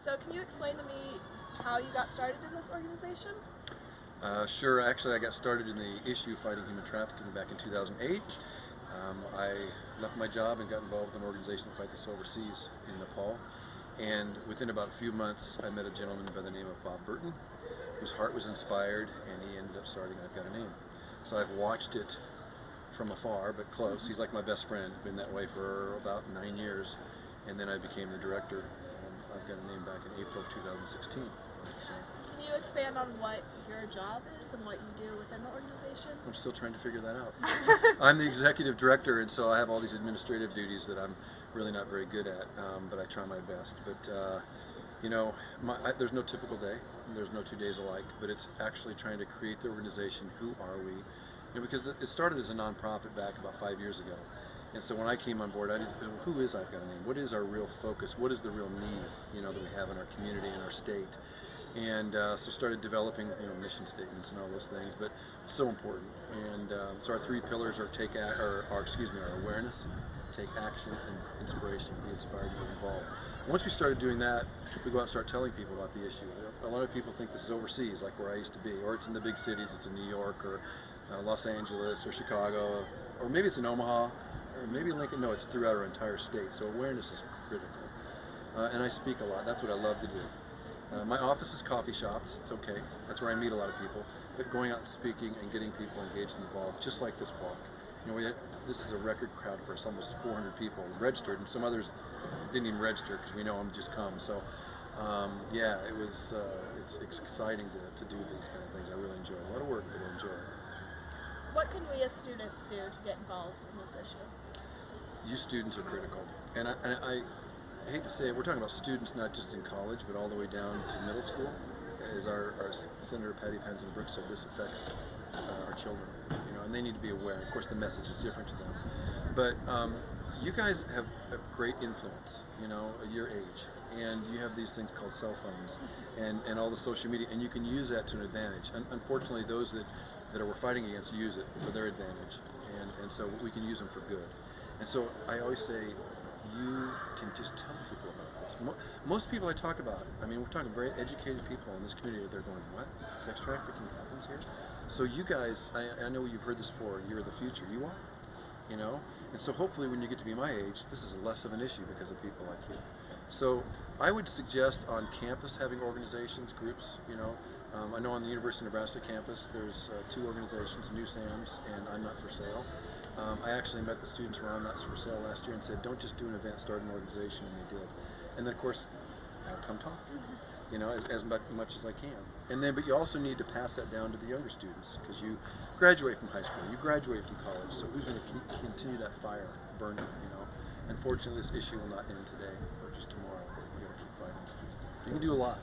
So can you explain to me how you got started in this organization? Sure. Actually, I got started in the issue fighting human trafficking back in 2008. I left my job and got involved in an organization to fight this overseas in Nepal. And within about a few months, I met a gentleman by the name of Bob Burton, whose heart was inspired, and he ended up starting I've Got a Name. So I've watched it from afar, but close. He's like my best friend. Been that way for about 9 years. And then I became the director, and I've Got a Name back in April of 2016. So, Can you expand on what your job is and what you do within the organization? I'm still trying to figure that out. I'm the executive director, and so I have all these administrative duties that I'm really not very good at, but I try my best. But you know, there's no typical day. There's no 2 days alike, but it's actually trying to create the organization. Who are we? You know, because it started as a nonprofit back about 5 years ago. And so when I came on board, I didn't know, who is I've Got a Name? What is our real focus? What is the real need, you know, that we have in our community and our state? And so started developing, you know, mission statements and all those things. But it's so important. And so our 3 pillars are our awareness, take action, and inspiration. Be inspired to get involved. Once we started doing that, we go out and start telling people about the issue. A lot of people think this is overseas, like where I used to be, or it's in the big cities. It's in New York or Los Angeles or Chicago, or maybe it's in Omaha, or maybe Lincoln. No, it's throughout our entire state. So awareness is critical. And I speak a lot. That's what I love to do. My office is coffee shops. It's okay. That's where I meet a lot of people. But going out and speaking and getting people engaged and involved, just like this walk. You know, this is a record crowd for us. Almost 400 people registered, and some others didn't even register because we know them just come. So, yeah, it's exciting to do these kind of things. I really enjoy it. A lot of work, but I enjoy it. What can we as students do to get involved in this issue? You students are critical, and I hate to say it, we're talking about students not just in college, but all the way down to middle school. As our Senator Patty Penzance Brooks said, this affects our children, you know, and they need to be aware. Of course, the message is different to them, but you guys have great influence, you know, at your age, and you have these things called cell phones and all the social media, and you can use that to an advantage. Unfortunately, those that we're fighting against use it for their advantage, and so we can use them for good. And so I always say, you can just tell people about this. Most people I talk about, I mean, we're talking very educated people in this community, they're going, what? Sex trafficking happens here? So you guys, I know you've heard this before, you're the future, you are, you know? And so hopefully when you get to be my age, this is less of an issue because of people like you. So I would suggest on campus having organizations, groups, you know. I know on the University of Nebraska campus, there's 2 organizations, New Sam's and I'm Not For Sale. I actually met the students around Not For Sale last year and said, don't just do an event, start an organization, and they did. And then of course, I'll come talk, you know, as much as I can. And then, but you also need to pass that down to the younger students, because you graduate from high school, you graduate from college, so who's going to continue that fire burning, you know? Unfortunately, this issue will not end today or just tomorrow. We're going to keep fighting. You can do a lot.